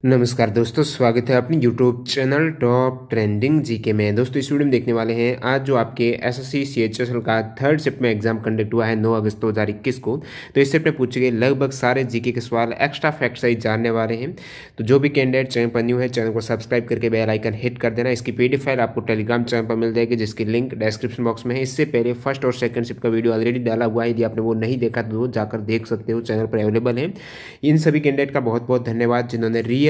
नमस्कार दोस्तों, स्वागत है अपनी YouTube channel top trending GK में। दोस्तों इस वीडियो में देखने वाले हैं आज जो आपके एसएससी सीएचएसएल का थर्ड शिफ्ट में एग्जाम कंडक्ट हुआ है 9 अगस्त 2021 को। तो इस शिफ्ट में पूछे गए लगभग सारे जीके के सवाल एक्स्ट्रा फैक्ट सहित जानने वाले हैं। तो जो भी कैंडिडेट चैनल पर न्यू है चैनल को सब्सक्राइब करके बेल आइकन हिट कर देना। इसकी पीडीएफ फाइल आपको टेलीग्राम चैनल पर मिल जाएगी जिसकी लिंक डिस्क्रिप्शन बॉक्स में है। इससे पहले फर्स्ट और सेकंड शिफ्ट का वीडियो ऑलरेडी डाला हुआ है, यदि आपने वो नहीं देखा तो जाकर देख सकते हो, चैनल पर अवेलेबल है। इन सभी कैंडिडेट का बहुत बहुत धन्यवाद जिन्होंने रियल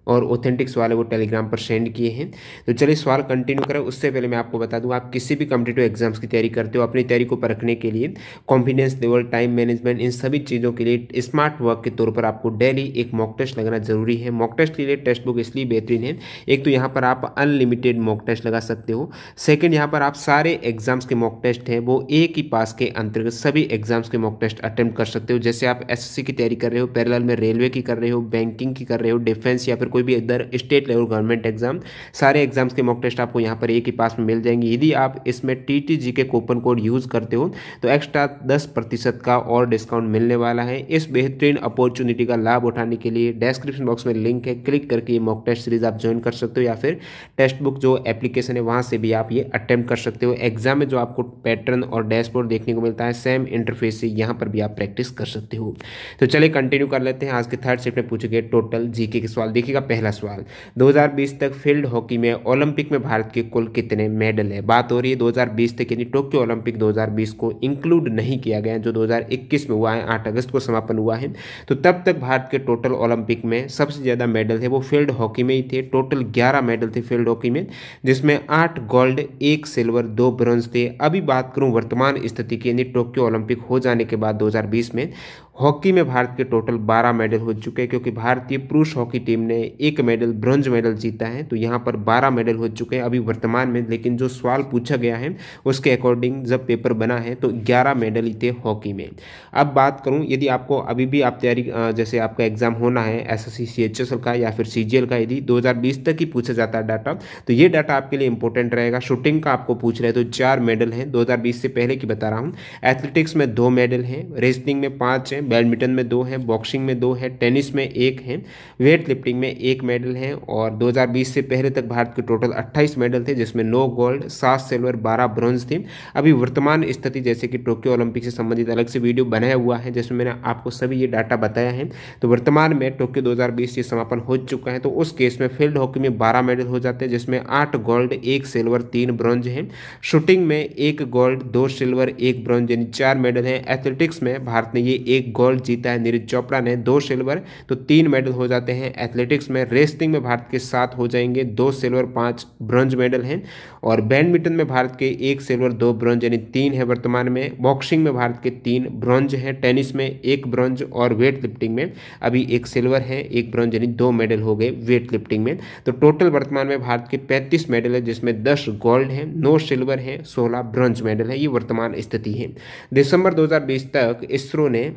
और ऑथेंटिक सवाल है वो टेलीग्राम पर सेंड किए हैं। तो चलिए सवाल कंटिन्यू करें। उससे पहले मैं आपको बता दूं, आप किसी भी कॉम्पिटिटिव एग्जाम्स की तैयारी करते हो, अपनी तैयारी को परखने के लिए कॉन्फिडेंस लेवल, टाइम मैनेजमेंट, इन सभी चीज़ों के लिए स्मार्ट वर्क के तौर पर आपको डेली एक मॉक टेस्ट लगना जरूरी है। मॉक टेस्ट के लिए टेक्स्ट बुक इसलिए बेहतरीन है, एक तो यहाँ पर आप अनलिमिटेड मॉक टेस्ट लगा सकते हो। सेकेंड, यहाँ पर आप सारे एग्जाम्स के मॉक टेस्ट हैं वो एक ही पास के अंतर्गत सभी एग्जाम्स के मॉक टेस्ट अटेम्प्ट कर सकते हो। जैसे आप एसएससी की तैयारी कर रहे हो, पैरेलल में रेलवे की कर रहे हो, बैंकिंग की कर रहे हो, डिफेंस या फिर कोई भी other state level government exam, सारे एग्जाम्स के मॉक टेस्ट आपको यहाँ पर एक ही पास में मिल जाएंगे। यदि आप इसमें टीटीजी के कूपन कोड यूज करते हो तो एक्स्ट्रा 10% का और डिस्काउंट मिलने वाला है। इस बेहतरीन अपॉर्चुनिटी का लाभ उठाने के लिए डिस्क्रिप्शन बॉक्स में लिंक है, क्लिक करके ये मॉक टेस्ट सीरीज आप ज्वाइन कर सकते हो या फिर टेक्स्ट बुक जो एप्लीकेशन है वहां से भी आप ये अटेम्प्ट कर सकते हो। एग्जाम में जो आपको पैटर्न और डैशबोर्ड देखने को मिलता है सेम इंटरफेस से यहाँ पर भी आप प्रैक्टिस कर सकते हो। तो चलिए कंटिन्यू कर लेते हैं। आज के थर्ड शिफ्ट में पूछे गए टोटल जीके के सवाल। देखिएगा पहला सवाल, 2020 तक फील्ड हॉकी में ओलंपिक में भारत के कुल कितने मेडल है। बात हो रही है 2020 तक, यानी टोक्यो ओलंपिक 2020 को इंक्लूड नहीं किया गया जो 2021 में हुआ है, 8 अगस्त को समापन हुआ है। तो तब तक भारत के टोटल ओलंपिक में सबसे ज़्यादा मेडल थे वो फील्ड हॉकी में ही थे। टोटल 11 मेडल थे फील्ड हॉकी में, जिसमें 8 गोल्ड, 1 सिल्वर, 2 ब्रॉन्ज थे। अभी बात करूं वर्तमान स्थिति की, यानी टोक्यो ओलंपिक हो जाने के बाद 2020 में हॉकी में भारत के टोटल 12 मेडल हो चुके हैं, क्योंकि भारतीय पुरुष हॉकी टीम ने 1 मेडल ब्रॉन्ज मेडल जीता है। तो यहाँ पर 12 मेडल हो चुके हैं अभी वर्तमान में। लेकिन जो सवाल पूछा गया है उसके अकॉर्डिंग जब पेपर बना है तो 11 मेडल ही थे हॉकी में। अब बात करूँ, यदि आपको अभी भी आप तैयारी जैसे आपका एग्जाम होना है एसएससी सीएचएसएल का या फिर सीजीएल का, यदि 2020 तक ही पूछा जाता है डाटा तो ये डाटा आपके लिए इंपॉर्टेंट रहेगा। शूटिंग का आपको पूछ रहे हैं तो 4 मेडल हैं 2020 से पहले की बता रहा हूँ। एथलेटिक्स में 2 मेडल हैं, रेसलिंग में 5 हैं, बैडमिंटन में 2 हैं, बॉक्सिंग में 2 है, टेनिस में 1 है, वेट लिफ्टिंग में 1 मेडल है। और 2020 से पहले तक भारत के टोटल 28 मेडल थे, जिसमें 9 गोल्ड, 7 सिल्वर, 12 ब्रॉन्ज थे। अभी वर्तमान स्थिति जैसे कि टोक्यो ओलंपिक से संबंधित अलग से वीडियो बनाया हुआ है जिसमें मैंने आपको सभी ये डाटा बताया है। तो वर्तमान में टोक्यो 2020 से समापन हो चुका है, तो उस केस में फील्ड हॉकी में 12 मेडल हो जाते हैं, जिसमें 8 गोल्ड, 1 सिल्वर, 3 ब्रॉन्ज है। शूटिंग में 1 गोल्ड, 2 सिल्वर, 1 ब्रॉन्ज, यानी 4 मेडल है। एथलेटिक्स में भारत ने ये 1 गोल्ड जीता है, नीरज चोपड़ा ने 2 सिल्वर, तो 3 मेडल हो जाते हैं एथलेटिक्स में। रेसलिंग में भारत के 7 हो जाएंगे, 2 सिल्वर, 5 ब्रॉन्ज मेडल हैं। और बैडमिंटन में भारत के 1 सिल्वर, 2 ब्रॉन्ज, यानी 3 है वर्तमान में। बॉक्सिंग में भारत के 3 ब्रॉन्ज हैं, टेनिस में 1 ब्रॉन्ज और वेट लिफ्टिंग में अभी 1 सिल्वर है, 1 ब्रॉन्ज, यानी 2 मेडल हो गए वेट लिफ्टिंग में। तो टोटल वर्तमान में भारत के 35 मेडल है, जिसमें 10 गोल्ड हैं, 9 सिल्वर हैं, 16 ब्रॉन्ज मेडल है। ये वर्तमान स्थिति है। दिसंबर 2020 तक इसरो ने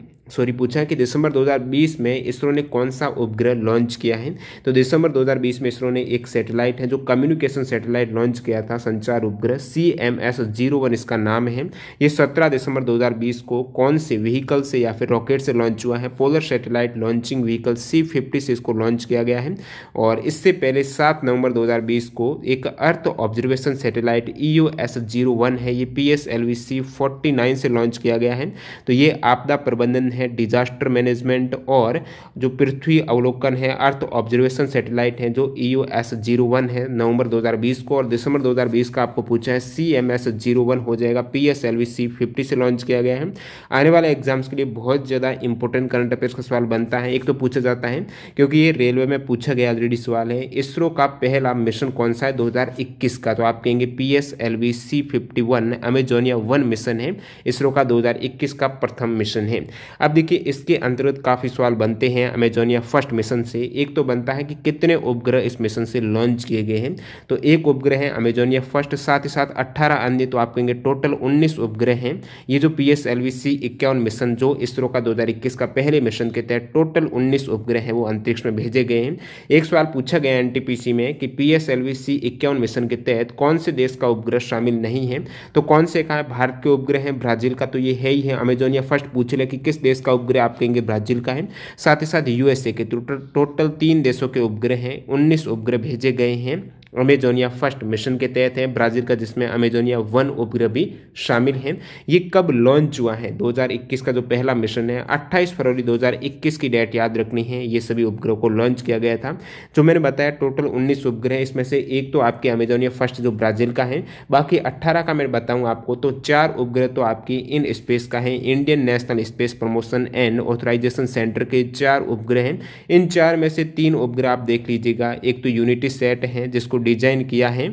पूछा कि दिसंबर 2020 में इसरो ने कौन सा उपग्रह लॉन्च किया है। तो दिसंबर 2020 में इसरो ने एक सैटेलाइट है जो कम्युनिकेशन सैटेलाइट लॉन्च किया था, संचार उपग्रह CMS-01 इसका नाम है। ये 17 दिसंबर 2020 को कौन से व्हीकल से या फिर रॉकेट से लॉन्च हुआ है। Polar satellite launching vehicle C50 से इसको लॉन्च किया गया है। और इससे पहले 7 नवंबर 2020 को एक अर्थ ऑब्जर्वेशन सैटेलाइट EOS-01 है, ये PSLV C49 से लॉन्च किया गया है। तो ये आपदा प्रबंधन है, डिजास्टर मैनेजमेंट और जो पृथ्वी अवलोकन है, अर्थ ऑब्जर्वेशन सैटेलाइट है जो EOS-01 है नवंबर 2020 को। और दिसंबर 2020 का आपको पूछा है CMS-01 हो जाएगा, PSLV C50 से लॉन्च किया गया है। आने वाले एग्जाम्स के लिए बहुत ज़्यादा इंपॉर्टेंट करंट अफेयर्स का सवाल बनता है। एक तो पूछा जाता है क्योंकि ये रेलवे में पूछा गया ऑलरेडी सवाल है, इसरो का पहला मिशन कौन सा है 2021 का। तो आप कहेंगे PSLV C51 अमेजोनिया 1 मिशन है, इसरो का 2021 का प्रथम मिशन है। अब देखिए इसके अंतर्गत काफ़ी सवाल बनते हैं अमेजोनिया फर्स्ट मिशन से। एक तो बनता है कि कितने उपग्रह इस मिशन से लॉन्च किए गए हैं। तो एक उपग्रह है अमेजोनिया फर्स्ट, साथ ही साथ 18 अन्य, तो आप कहेंगे टोटल 19 उपग्रह हैं। ये जो PSLV C51 मिशन जो इसरो का 2021 का पहले मिशन के तहत टोटल 19 उपग्रह हैं वो अंतरिक्ष में भेजे गए हैं। एक सवाल पूछा गया NTPC में कि PSLV C51 मिशन के तहत कौन से देश का उपग्रह शामिल नहीं है। तो कौन से का है, भारत के उपग्रह हैं, ब्राजील का तो ये है ही है। अमेजोनिया फर्स्ट पूछ ले कि किस देश स्पेस का उपग्रह आप कहेंगे ब्राजील का है। साथ ही साथ यूएसए के टोटल 3 देशों के उपग्रह हैं, 19 उपग्रह भेजे गए हैं। अमेजोनिया फर्स्ट मिशन के तहत है ब्राजील का, जिसमें अमेजोनिया 1 उपग्रह भी शामिल है। ये कब लॉन्च हुआ है? 2021 का जो पहला मिशन है 28 फरवरी 2021 की डेट याद रखनी है। ये सभी उपग्रह को लॉन्च किया गया था। जो मैंने बताया टोटल 19 उपग्रह, इसमें से एक तो आपके अमेजोनिया फर्स्ट जो ब्राजील का है, बाकी 18 का मैं बताऊंगा आपको। तो 4 उपग्रह तो आपकी इन स्पेस का है, Indian national space promotion and authorisation centre के 4 उपग्रह हैं। इन 4 में से 3 उपग्रह आप देख लीजिएगा। एक तो यूनिटी सेट है जिसको डिजाइन किया है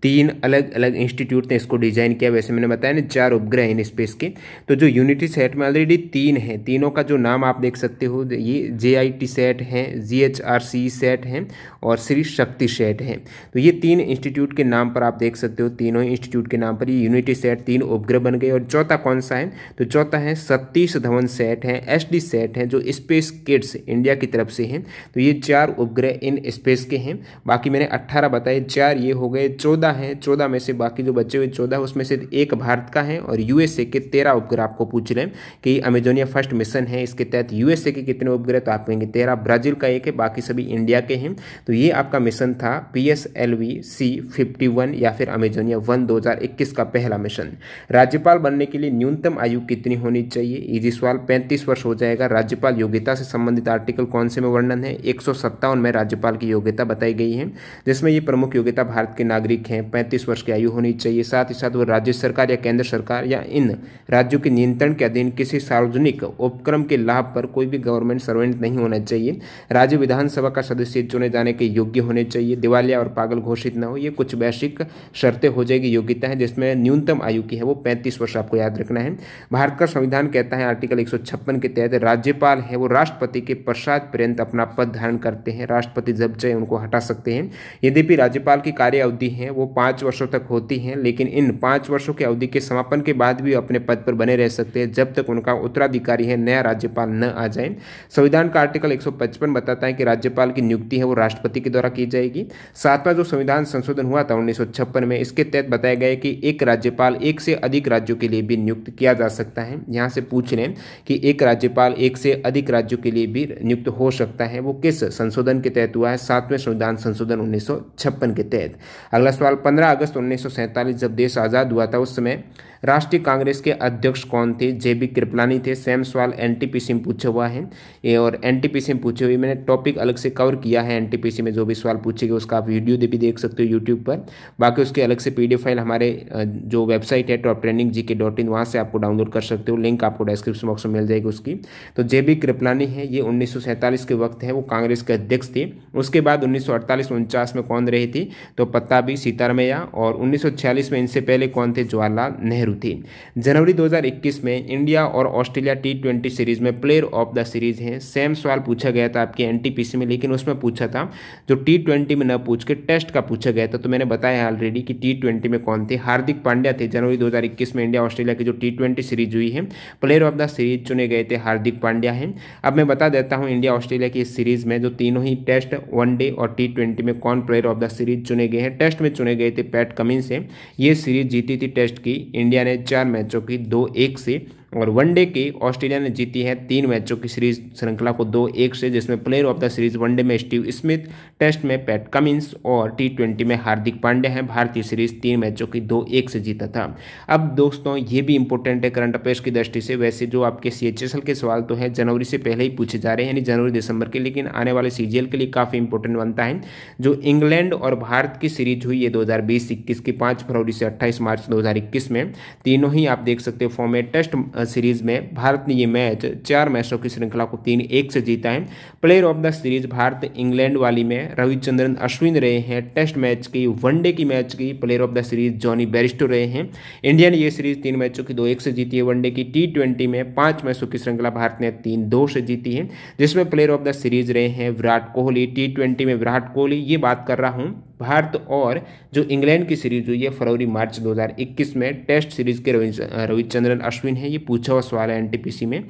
3 अलग अलग इंस्टीट्यूट ने इसको डिजाइन किया। वैसे मैंने बताया ना 4 उपग्रह इन स्पेस के। तो जो यूनिटी सेट में ऑलरेडी 3 हैं, तीनों का जो नाम आप देख सकते हो, ये JIT सेट है, GHRC सेट है और श्री शक्ति सेट है। तो ये 3 इंस्टीट्यूट के नाम पर आप देख सकते हो, तीनों इंस्टीट्यूट के नाम पर ये यूनिटी सेट 3 उपग्रह बन गए। और चौथा कौन सा है? तो चौथा है सतीश धवन सेट है, SD सेट है, जो स्पेस किड्स इंडिया की तरफ से हैं। तो ये 4 उपग्रह इन स्पेस के हैं। बाकी मैंने 18 बताए, 4 ये हो गए, 14 है। 14 में से बाकी जो बचे हुए 14 उसमें से एक भारत का है और यूएसए के 13 उपग्रह आपको पूछ रहे हैं कि अमेजोनिया फर्स्ट मिशन है, इसके तहत यूएसए के कितने उपग्रह? तो आप कहेंगे 13, ब्राजील का 1 है, बाकी सभी इंडिया के हैं। तो ये आपका मिशन था PSLV C51 या फिर अमेजोनिया 1 2021 का पहला मिशन। राज्यपाल बनने के लिए न्यूनतम आयु कितनी होनी चाहिए? इजी सवाल, 35 वर्ष हो जाएगा। राज्यपाल योग्यता से संबंधित आर्टिकल कौन से में वर्णन है? 157 में राज्यपाल की योग्यता बताई गई है, जिसमें ये प्रमुख योग्यता भारत के नागरिक हैं, 35 वर्ष की आयु होनी चाहिए। साथ ही साथ वो राज्य सरकार या केंद्र सरकार या इन राज्यों के नियंत्रण के अधीन किसी सार्वजनिक उपक्रम के लाभ पर कोई भी गवर्नमेंट सर्वेंट नहीं होना चाहिए। राज्य विधानसभा का सदस्य चुने जाने के योग्य होने चाहिए। दिवालिया और पागल घोषित न हो। ये कुछ वैश्विक शर्तें हो जाएगी, योग्यता है, जिसमें न्यूनतम आयु की है वो 35 वर्ष आपको याद रखना है। भारत का संविधान कहता है आर्टिकल 156 के तहत राज्यपाल है वो राष्ट्रपति के पश्चात पर्यंत अपना पद धारण करते हैं। राष्ट्रपति जब चाहे उनको हटा सकते हैं। यद्यपि राज्यपाल की कार्य अवधि है वो 5 वर्षों तक होती हैं, लेकिन इन 5 वर्षों की अवधि के समापन के बाद भी अपने पद पर बने रह सकते हैं जब तक उनका उत्तराधिकारी है नया राज्यपाल न आ जाए। संविधान का आर्टिकल 155 बताता है कि राज्यपाल की नियुक्ति है वो राष्ट्रपति के द्वारा की जाएगी। 7वां जो संविधान संशोधन हुआ था 1956 में, इसके तहत बताया गया है कि एक राज्यपाल 1 से अधिक राज्यों के लिए भी नियुक्त किया जा सकता है। यहाँ से पूछ रहे हैं कि एक राज्यपाल 1 से अधिक राज्यों के लिए भी नियुक्त हो सकता है, वो किस संशोधन के तहत हुआ है? 7वें संविधान संशोधन 1956 के तहत। अगला सवाल, 15 अगस्त 1947 जब देश आज़ाद हुआ था उस समय राष्ट्रीय कांग्रेस के अध्यक्ष कौन थे? JB कृपलानी थे। सेम सवाल NTPC में पूछा हुआ है ये, और NTPC में पूछे हुए मैंने टॉपिक अलग से कवर किया है। NTPC में जो भी सवाल पूछेंगे उसका आप वीडियो भी देख सकते हो यूट्यूब पर। बाकी उसके अलग से PDF फाइल हमारे जो वेबसाइट है toptrendinggk.in, वहाँ से आपको डाउनलोड कर सकते हो। लिंक आपको डिस्क्रिप्शन बॉक्स में मिल जाएगी उसकी। तो JB कृपलानी है, ये 1947 के वक्त है वो कांग्रेस के अध्यक्ष थे। उसके बाद 1948-49 में कौन रहे थे? तो पत्ताभी सीतारमैया। और 1946 में इनसे पहले कौन थे? जवाहरलाल नेहरू थी। जनवरी 2021 में इंडिया और ऑस्ट्रेलिया T20 सीरीज में प्लेयर ऑफ द सीरीज हैं। सेम सवाल पूछा गया था आपके NTPC में, लेकिन उसमें पूछा था जो T20 में न पूछ के टेस्ट का पूछा गया था। तो मैंने बताया ऑलरेडी कि T20 में कौन थे? हार्दिक पांड्या थे। जनवरी 2021 में इंडिया ऑस्ट्रेलिया की जो T20 सीरीज हुई है, प्लेयर ऑफ द सीरीज चुने गए थे हार्दिक पांड्या हैं। अब मैं बता देता हूँ इंडिया ऑस्ट्रेलिया की इस सीरीज में जो तीनों ही टेस्ट, वनडे और T20 में कौन प्लेयर ऑफ द सीरीज चुने गए हैं। टेस्ट में चुने गए थे पैट कमिंस से। ये सीरीज जीती थी टेस्ट की इंडिया ने 4 मैचों की 2-1 से, और वनडे की ऑस्ट्रेलिया ने जीती है 3 मैचों की सीरीज श्रृंखला को 2-1 से, जिसमें player of the series one day में स्टीव स्मिथ, टेस्ट में पैट कमिंस और T20 में हार्दिक पांड्या है। भारतीय सीरीज 3 मैचों की 2-1 से जीता था। अब दोस्तों ये भी इंपॉर्टेंट है करंट अफेयर्स की दृष्टि से। वैसे जो आपके CHSL के सवाल तो है जनवरी से पहले ही पूछे जा रहे हैं, यानी जनवरी दिसंबर के, लेकिन आने वाले CGL के लिए काफ़ी इंपॉर्टेंट बनता है। जो इंग्लैंड और भारत की सीरीज हुई है 2020-21 की 5 फरवरी से 28 मार्च 2021 में, तीनों ही आप देख सकते हो फॉर्मेट टेस्ट सीरीज में भारत ने ये मैच 4 मैचों की श्रृंखला को 3-1 से जीता है। Player of the series Bharat England वाली में रविचंद्रन अश्विन रहे हैं। टेस्ट मैच की, वनडे की मैच की player of the series Johnny Bairstow रहे हैं। इंडिया ने ये सीरीज 3 मैचों की 2-1 से जीती है। वनडे की T20 में 5 मैचों की श्रृंखला भारत ने 3-2 से जीती है, जिसमें प्लेयर ऑफ द सीरीज रहे हैं विराट कोहली। T20 में विराट कोहली, ये बात कर रहा हूँ भारत और जो इंग्लैंड की सीरीज हुई है फरवरी मार्च 2021 में, टेस्ट सीरीज के रविचंद्रन अश्विन है। ये पूछा हुआ सवाल है NTPC में।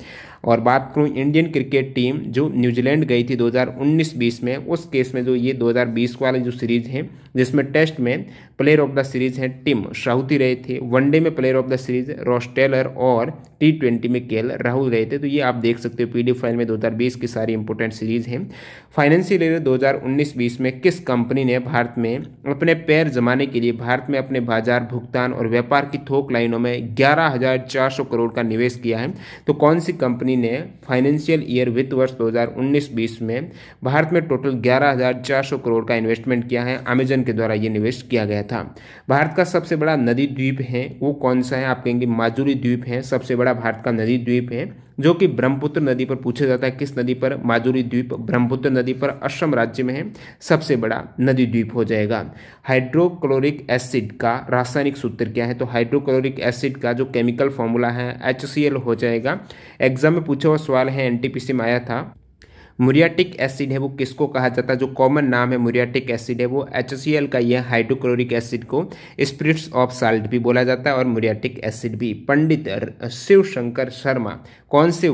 और बात करूँ इंडियन क्रिकेट टीम जो न्यूजीलैंड गई थी 2019-20 में, उस केस में जो ये 2020 वाली जो सीरीज है जिसमें टेस्ट में प्लेयर ऑफ द सीरीज है टिम शाहुती रहे थे, वनडे में player of the series Ross Taylor और T20 में केएल राहुल रहे थे। तो ये आप देख सकते हो PDF फाइल में 2020 की सारी इंपॉर्टेंट सीरीज हैं। फाइनेंशियल ईयर 2019-20 में किस कंपनी ने भारत में अपने पैर जमाने के लिए भारत में अपने बाजार भुगतान और व्यापार की थोक लाइनों में 11,400 करोड़ का निवेश किया है? तो कौन सी कंपनी ने फाइनेंशियल ईयर वित्त वर्ष 2019-20 में भारत में टोटल 11,400 करोड़ का इन्वेस्टमेंट किया है? अमेजन के द्वारा ये निवेश किया गया था। भारत का सबसे बड़ा नदी द्वीप है वो कौन सा है? आप कहेंगे माजुली द्वीप है सबसे बड़ा भारत का नदी द्वीप है, जो कि ब्रह्मपुत्र नदी पर पूछा जाता है। किस नदी पर? माजुली द्वीप ब्रह्मपुत्र नदी पर असम राज्य में है, सबसे बड़ा नदी द्वीप हो जाएगा। हाइड्रोक्लोरिक एसिड का रासायनिक सूत्र क्या है? तो हाइड्रोक्लोरिक एसिड का जो केमिकल फॉर्मूला है HCl हो जाएगा। एग्जाम में पूछा हुआ सवाल है, NTPC में आया था। मुरियाटिक एसिड है वो किसको कहा जाता है? जो कॉमन नाम है मुरियाटिक एसिड है वो HCl का यह हाइड्रोक्लोरिक एसिड को स्पिरिट्स ऑफ साल्ट भी बोला जाता है और मुरियाटिक एसिड भी। पंडित शिव शंकर शर्मा कौन से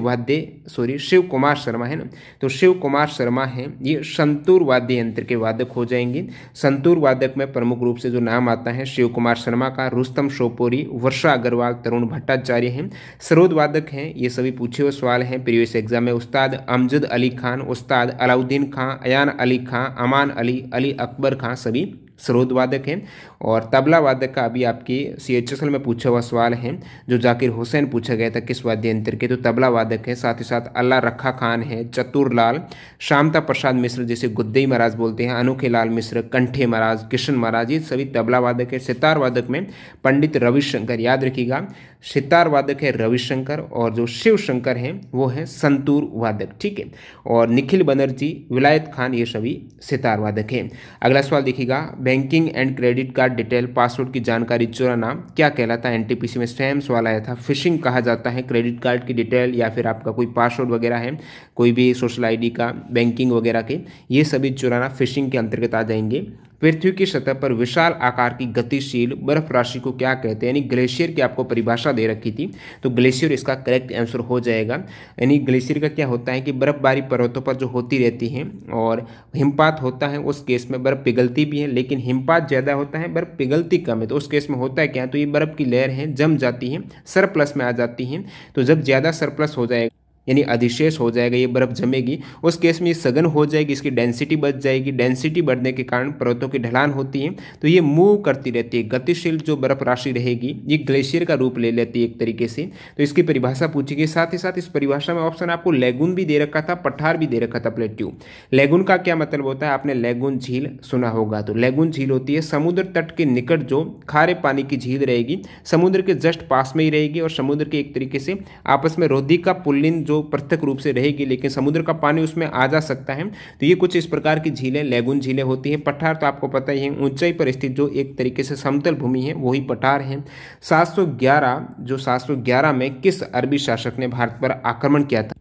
शिव कुमार शर्मा है ना, तो शिव कुमार शर्मा है ये संतूर वाद्य यंत्र के वादक हो जाएंगे। संतूर वादक में प्रमुख रूप से जो नाम आता है शिव कुमार शर्मा का, रुस्तम शोपोरी, वर्षा अग्रवाल, तरुण भट्टाचार्य हैं। सरोद वादक हैं, ये सभी पूछे हुए सवाल हैं प्रीवियस एग्जाम में। उस्ताद अमजद अली खान, उस्ताद अलाउद्दीन खां, अयान अली खां, अमान अली, अली अकबर खां सभी सरोद वादक हैं। और तबला वादक का अभी आपकी CHSL में पूछा हुआ सवाल है, जो जाकिर हुसैन पूछा गया था किस वाद्य यंत्र के, तो तबला वादक है। साथ ही साथ अल्लाह रखा खान है, चतुर लाल, शामता प्रसाद मिश्र जिसे गुद्दई महाराज बोलते हैं, अनोखे लाल मिश्र, कंठे महाराज, किशन महाराज, ये सभी तबला वादक है। सितार वादक में पंडित रविशंकर, याद रखिएगा सितार वादक है रविशंकर और जो शिव शंकर हैं वो है संतूर वादक, ठीक है। और निखिल बनर्जी, विलायत खान, ये सभी सितार वादक हैं। अगला सवाल देखिएगा, banking and credit card detail password की जानकारी चुराना क्या कहलाता है? NTPC में सेम सवाल आया था। फिशिंग कहा जाता है क्रेडिट कार्ड की डिटेल या फिर आपका कोई पासवर्ड वगैरह है, कोई भी सोशल ID का, बैंकिंग वगैरह के, ये सभी चुराना फिशिंग के अंतर्गत आ जाएंगे। पृथ्वी की सतह पर विशाल आकार की गतिशील बर्फ राशि को क्या कहते हैं? यानी ग्लेशियर की आपको परिभाषा दे रखी थी, तो ग्लेशियर इसका करेक्ट आंसर हो जाएगा। यानी ग्लेशियर का क्या होता है कि बर्फबारी पर्वतों पर जो होती रहती है और हिमपात होता है, उस केस में बर्फ पिघलती भी है, लेकिन हिमपात ज़्यादा होता है, बर्फ पिघलती कम है। तो उस केस में होता है क्या, तो ये बर्फ की लेयर है जम जाती है, सरप्लस में आ जाती है। तो जब ज़्यादा सरप्लस हो जाएगा यानी अधिशेष हो जाएगा, ये बर्फ जमेगी, उस केस में ये सघन हो जाएगी, इसकी डेंसिटी बढ़ जाएगी। डेंसिटी बढ़ने के कारण पर्वतों की ढलान होती है, तो ये मूव करती रहती है। गतिशील जो बर्फ राशि रहेगी ये ग्लेशियर का रूप ले लेती है एक तरीके से। तो इसकी परिभाषा पूछी गई। साथ ही साथ इस परिभाषा में ऑप्शन आपको लेगून भी दे रखा था, पठार भी दे रखा था, प्लेट्यू। लेगून का क्या मतलब होता है? आपने लेगून झील सुना होगा। तो लेगून झील होती है समुद्र तट के निकट जो खारे पानी की झील रहेगी, समुद्र के जस्ट पास में ही रहेगी और समुद्र के एक तरीके से आपस में रोधी का पुल्लिन जो प्रत्यक्ष रूप से रहेगी, लेकिन समुद्र का पानी उसमें आ जा सकता है। तो ये कुछ इस प्रकार की झीलें लेगून झीलें होती हैं। पठार तो आपको पता ही है, ऊंचाई पर स्थित जो एक तरीके से समतल भूमि है वही पठार है। 711 में किस अरबी शासक ने भारत पर आक्रमण किया था?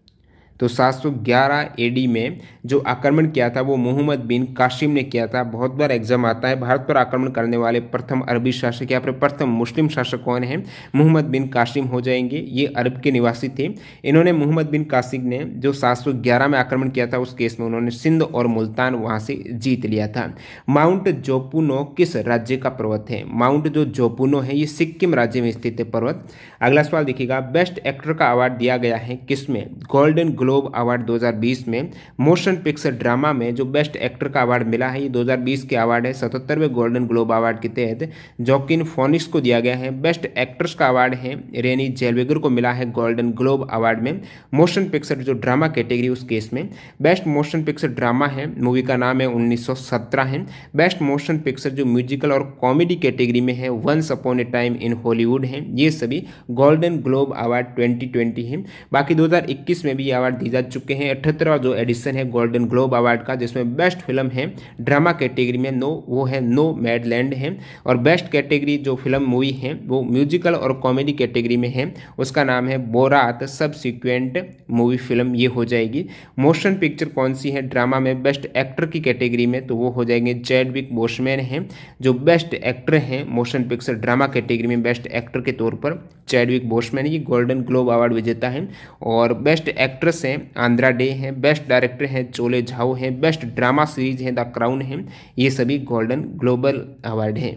तो 711 AD में जो आक्रमण किया था वो मोहम्मद बिन कासिम ने किया था। बहुत बार एग्जाम आता है, भारत पर आक्रमण करने वाले प्रथम अरबी शासक या फिर प्रथम मुस्लिम शासक कौन है? मोहम्मद बिन कासिम हो जाएंगे। ये अरब के निवासी थे। इन्होंने मोहम्मद बिन कासिम ने जो 711 में आक्रमण किया था उस केस में उन्होंने सिंध और मुल्तान वहां से जीत लिया था। माउंट जोपुनो किस राज्य का पर्वत है? माउंट जो जोपुनो है ये सिक्किम राज्य में स्थित है पर्वत। अगला सवाल देखिएगा, बेस्ट एक्टर का अवार्ड दिया गया है किसमें? गोल्डन ग्लोब अवार्ड 2020 में मोशन पिक्चर ड्रामा में जो बेस्ट एक्टर का अवार्ड मिला है ये 2020 के अवार्ड है। 77वें गोल्डन ग्लोब अवार्ड के तहत जॉकिन फोनिक्स को दिया गया है। बेस्ट एक्ट्रेस का अवार्ड है रेनी जेलवेगर को मिला है गोल्डन ग्लोब अवार्ड में। मोशन पिक्चर जो ड्रामा कैटेगरी उस केस में बेस्ट मोशन पिक्चर ड्रामा है, मूवी का नाम है 1917 है। बेस्ट मोशन पिक्चर जो म्यूजिकल और कॉमेडी कैटेगरी में है once upon a time in Hollywood है। ये सभी गोल्डन ग्लोब अवार्ड 2020 है। बाकी 2021 में भी ये अवार्ड दी जा चुके हैं। 78वां जो एडिशन है गोल्डन ग्लोब अवार्ड का, जिसमें बेस्ट फिल्म है ड्रामा कैटेगरी में वो है नोमैडलैंड है, और बेस्ट कैटेगरी जो फिल्म मूवी है वो म्यूजिकल और कॉमेडी कैटेगरी में है, उसका नाम है बोरात सबसिक्वेंट मूवी फिल्म ये हो जाएगी। मोशन पिक्चर कौन सी है ड्रामा में बेस्ट एक्टर की कैटेगरी में, तो वो हो जाएंगे चैडविक बोसमैन हैं, जो बेस्ट एक्टर हैं मोशन पिक्चर ड्रामा कैटेगरी में बेस्ट एक्टर के तौर पर चैडविक बोसमैन ये गोल्डन ग्लोब अवार्ड विजेता है। और बेस्ट एक्ट्रेस हैं आंद्रा डे हैं, बेस्ट डायरेक्टर हैं चोले झाओ हैं, बेस्ट ड्रामा सीरीज है द क्राउन है, ये सभी गोल्डन ग्लोबल अवार्ड हैं।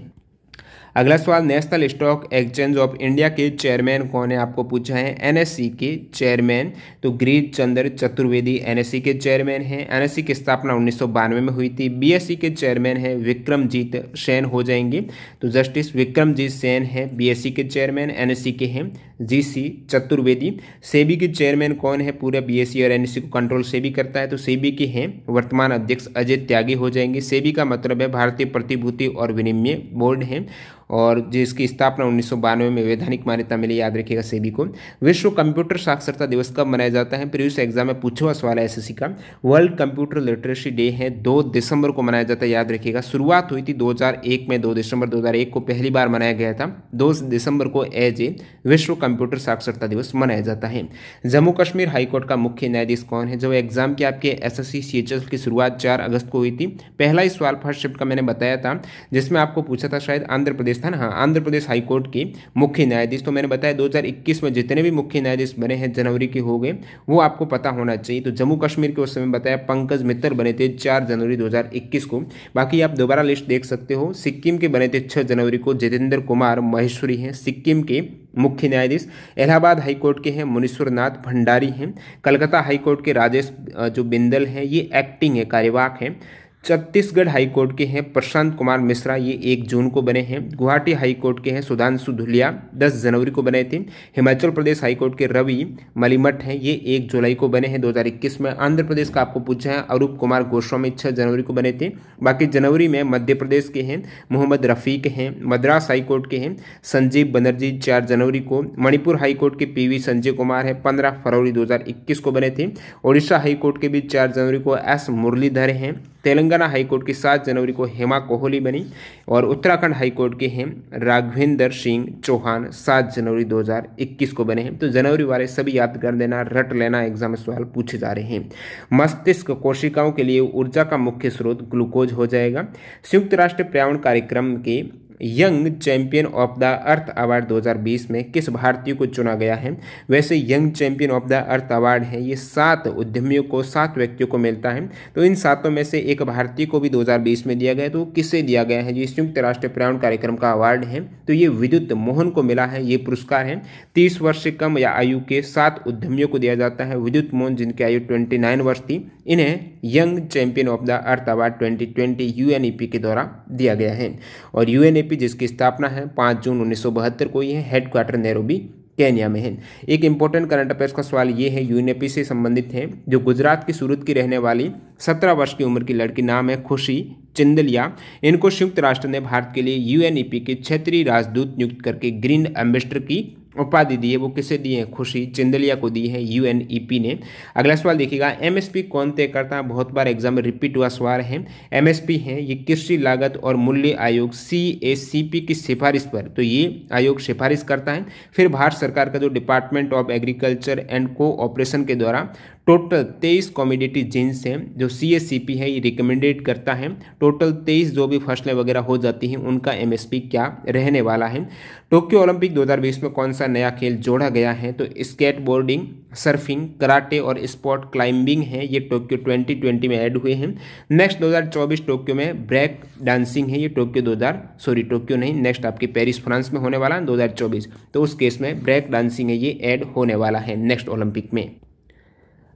अगला सवाल, national stock exchange of India के चेयरमैन कौन है, आपको पूछा है। एनएससी के चेयरमैन तो गिरीश चंद्र चतुर्वेदी एनएससी के चेयरमैन हैं। एनएससी की स्थापना 1992 में हुई थी। बीएसई के चेयरमैन है विक्रमजीत सेन हो जाएंगे, तो जस्टिस विक्रमजीत सेन है बीएसई के चेयरमैन। एनएससी के हैं जीसी चतुर्वेदी। सेबी के चेयरमैन कौन है, पूरा बीएसई और एनएससी को कंट्रोल सेबी करता है, तो सेबी के हैं वर्तमान अध्यक्ष अजय त्यागी हो जाएंगे। सेबी का मतलब है भारतीय प्रतिभूति और विनिमय बोर्ड है, और जिसकी स्थापना 1992 में वैधानिक मान्यता मिली, याद रखिएगा सेबी को। विश्व कंप्यूटर साक्षरता दिवस कब मनाया जाता है, प्रीवियस एग्जाम में पूछा हुआ सवाल है एसएससी का। वर्ल्ड कंप्यूटर लिटरेसी डे है 2 दिसंबर को मनाया जाता है, याद रखिएगा। शुरुआत हुई थी 2001 में, 2 दिसंबर 2001 को पहली बार मनाया गया था। 2 दिसंबर को एज ए विश्व कंप्यूटर साक्षरता दिवस मनाया जाता है। जम्मू कश्मीर हाईकोर्ट का मुख्य न्यायाधीश कौन है, जब एग्जाम के आपके एसएससी सीएचएस की शुरुआत 4 अगस्त को हुई थी। पहला ही सवाल फर्स्ट शिफ्ट का मैंने बताया था, जिसमें आपको पूछा था शायद आंध्र प्रदेश था ना, हाँ आंध्र प्रदेश हाईकोर्ट के मुख्य न्यायाधीश। तो मैंने बताया 2021 में जितने भी मुख्य न्यायाधीश बने हैं जनवरी के हो गए, वो आपको पता होना चाहिए। तो जम्मू कश्मीर के उस समय बताया पंकज मित्तल बने थे 4 जनवरी 2021 को। बाकी आप दोबारा लिस्ट देख सकते हो। सिक्किम के बने थे 6 जनवरी को जितेंद्र कुमार महेश्वरी हैं सिक्किम के मुख्य न्यायाधीश। इलाहाबाद हाईकोर्ट के हैं मुनीश्वर नाथ भंडारी हैं। कलकत्ता हाईकोर्ट के राजेश जो बिंदल हैं ये एक्टिंग है, कार्यवाहक हैं। छत्तीसगढ़ हाईकोर्ट के हैं प्रशांत कुमार मिश्रा, ये 1 जून को बने हैं। गुवाहाटी हाईकोर्ट के हैं सुधांशु धुलिया 10 जनवरी को बने थे। हिमाचल प्रदेश हाईकोर्ट के रवि मलिमठ हैं, ये 1 जुलाई को बने हैं 2021 में। आंध्र प्रदेश का आपको पूछा है अरूप कुमार गोस्वामी 6 जनवरी को बने थे। बाकी जनवरी में मध्य प्रदेश के हैं मोहम्मद रफीक हैं। मद्रास हाईकोर्ट के हैं संजीव बनर्जी 4 जनवरी को। मणिपुर हाईकोर्ट के पीवी संजय कुमार है 15 फरवरी 2021 को बने थे। उड़ीसा हाईकोर्ट के भी 4 जनवरी को एस मुरलीधर हैं। तेलंगाना हाईकोर्ट की 7 जनवरी को हेमा कोहली बनी। और उत्तराखंड हाईकोर्ट के हैं राघवेंद्र सिंह चौहान 7 जनवरी 2021 को बने हैं। तो जनवरी वाले सभी याद कर देना, रट लेना, एग्जाम में सवाल पूछे जा रहे हैं। मस्तिष्क कोशिकाओं के लिए ऊर्जा का मुख्य स्रोत ग्लूकोज हो जाएगा। संयुक्त राष्ट्र पर्यावरण कार्यक्रम के young champion of the earth award 2020 में किस भारतीय को चुना गया है। वैसे young champion of the earth award है ये 7 उद्यमियों को, 7 व्यक्तियों को मिलता है। तो इन 7 में से एक भारतीय को भी 2020 में दिया गया। तो किससे दिया गया है, ये संयुक्त राष्ट्र पर्यावरण कार्यक्रम का अवार्ड है। तो ये विद्युत मोहन को मिला है, ये पुरस्कार है। 30 वर्ष से कम या आयु के 7 उद्यमियों को दिया जाता है। विद्युत मोहन जिनकी आयु 29 वर्ष थी, इन्हें young champion of the earth award 2020 UNEP के द्वारा दिया गया है। और यूएनईपी जिसकी स्थापना है 5 जून 1972 को, ये हेडक्वार्टर नैरोबी केन्या में है। एक इंपॉर्टेंट करंट अफेयर्स का सवाल ये है, यूएनईपी से संबंधित है। जो गुजरात की सूरत की रहने वाली 17 वर्ष की उम्र की लड़की, नाम है खुशी चिंदलिया, इनको संयुक्त राष्ट्र ने भारत के लिए यूएनईपी के क्षेत्रीय राजदूत नियुक्त करके ग्रीन एम्बेसडर की उपाधि दी है। वो किसे दी है, खुशी चिंदलिया को दी है यूएनईपी ने। अगला सवाल देखिएगा, एमएसपी कौन तय करता है, बहुत बार एग्जाम में रिपीट हुआ सवाल है। एमएसपी है ये कृषि लागत और मूल्य आयोग सीएसीपी की सिफारिश पर, तो ये आयोग सिफारिश करता है। फिर भारत सरकार का जो department of agriculture and cooperation के द्वारा टोटल 23 कॉमोडिटी जीन्स हैं जो सीएससीपी है ये रिकमेंडेड करता है। टोटल 23 जो भी फसलें वगैरह हो जाती हैं उनका एमएसपी क्या रहने वाला है। टोक्यो ओलंपिक 2020 में कौन सा नया खेल जोड़ा गया है, तो स्केटबोर्डिंग, सर्फिंग, कराटे और स्पोर्ट क्लाइंबिंग है, ये टोक्यो 2020 में ऐड हुए हैं। नेक्स्ट 2024 टोक्यो में ब्रेक डांसिंग है, ये टोक्यो नहीं, नेक्स्ट आपकी पेरिस फ्रांस में होने वाला है 2024, तो उस केस में ब्रेक डांसिंग है ये ऐड होने वाला है नेक्स्ट ओलंपिक में।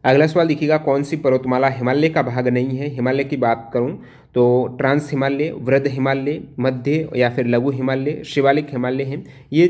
अगला सवाल देखिएगा, कौन सी पर्वतमाला हिमालय का भाग नहीं है। हिमालय की बात करूं तो ट्रांस हिमालय, वृद्ध हिमालय, मध्य या फिर लघु हिमालय, शिवालिक हिमालय हैं, ये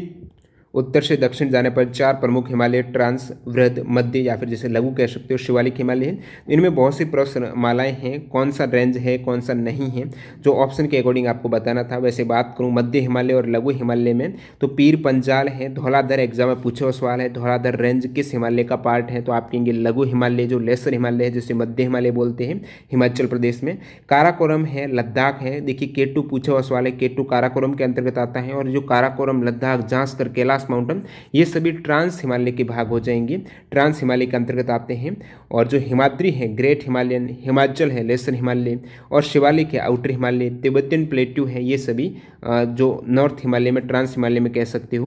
उत्तर से दक्षिण जाने पर 4 प्रमुख हिमालय ट्रांस, वृहद, मध्य या फिर जैसे लघु कह सकते हो शिवालिक हिमालय है। इनमें बहुत सी पर्वतमालाएं हैं, कौन सा रेंज है कौन सा नहीं है, जो ऑप्शन के अकॉर्डिंग आपको बताना था। वैसे बात करूं मध्य हिमालय और लघु हिमालय में, तो पीर पंजाल है, धौलाधर एग्जाम में पूछा हुआ सवाल है, धौलाधर रेंज किस हिमालय का पार्ट है, तो आप कहेंगे लघु हिमालय जो लेसर हिमालय है जिसे मध्य हिमालय बोलते हैं हिमाचल प्रदेश में। काराकोरम है, लद्दाख है, देखिए K2 पूछा हुआ सवाल है, K2 काराकोरम के अंतर्गत आता है। और जो काराकोरम, लद्दाख, जांस्कर, कैलाश माउंटेन, ये सभी ट्रांस हिमालय के भाग हो जाएंगे, ट्रांस हिमालय के अंतर्गत आते हैं। और जो हिमाद्री है, ग्रेट हिमालयन, हिमाचल है, लेसर हिमालय, और शिवालिक है, आउटर हिमालय, तिब्बतियन प्लेट्यू है, ये सभी जो नॉर्थ हिमालय में, ट्रांस हिमालय में कह सकते हो।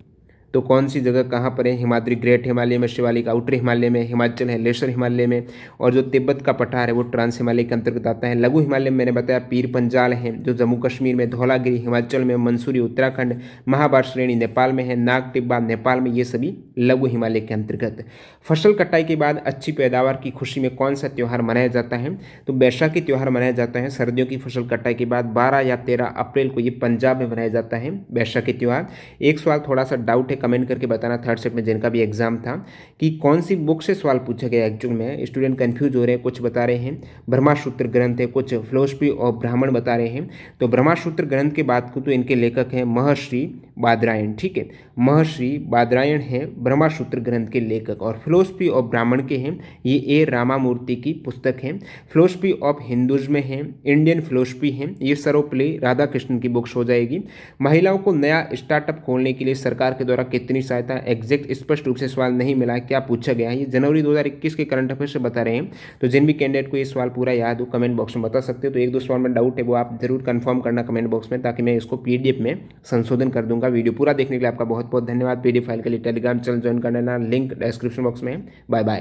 तो कौन सी जगह कहाँ पर है, हिमाद्री ग्रेट हिमालय में, शिवालिक आउटर हिमालय में, हिमाचल है लेसर हिमालय में, और जो तिब्बत का पठार है वो ट्रांस हिमालय के अंतर्गत आता है। लघु हिमालय में मैंने बताया पीर पंजाल है जो जम्मू कश्मीर में, धौलागिरी हिमाचल में, मंसूरी उत्तराखंड, महाभारत श्रेणी नेपाल में है, नाग टिब्बा नेपाल में, ये सभी लघु हिमालय के अंतर्गत। फसल कटाई के बाद अच्छी पैदावार की खुशी में कौन सा त्यौहार मनाया जाता है, तो बैसाखी त्यौहार मनाया जाता है। सर्दियों की फसल कटाई के बाद 12 या 13 अप्रैल को ये पंजाब में मनाया जाता है बैसाखी त्यौहार। एक सवाल थोड़ा सा डाउट है, कमेंट करके बताना थर्ड सेट में जिनका भी एग्जाम था कि कौन सी बुक से सवाल पूछा गया। एक्चुअल में स्टूडेंट कंफ्यूज हो रहे हैं, कुछ बता रहे हैं ब्रह्मसूत्र ग्रंथ है, कुछ फिलोसफी और ब्राह्मण बता रहे हैं। तो ब्रह्मसूत्र ग्रंथ के बात को तो इनके लेखक हैं महर्षि बादरायण, ठीक है, महर्षि बादरायण है ब्रह्मसूत्र ग्रंथ के लेखक। और फिलोसफी ऑफ ब्राह्मण के हैं ये ए रामामूर्ति की पुस्तक है। फिलोसफी ऑफ हिंदुइज्म में है, इंडियन फिलोसफी है, ये सर्वपल्ली राधाकृष्णन की बुक्स हो जाएगी। महिलाओं को नया स्टार्टअप खोलने के लिए सरकार के द्वारा कितनी सहायता, एग्जैक्ट स्पष्ट रूप से सवाल नहीं मिला है, क्या पूछा गया है, ये जनवरी 2021 के करंट अफेयर से बता रहे हैं। तो जिन भी कैंडिडेट को ये सवाल पूरा याद हो कमेंट बॉक्स में बता सकते हो। तो एक दो सवाल में डाउट है वो आप जरूर कंफर्म करना कमेंट बॉक्स में, ताकि मैं इसको PDF में संशोधन कर दूंगा। वीडियो पूरा देखने के लिए आपका बहुत बहुत धन्यवाद। PDF फाइल के लिए टेलीग्राम चैनल ज्वाइन करना, लिंक डिस्क्रिप्शन बॉक्स में है। Bye bye.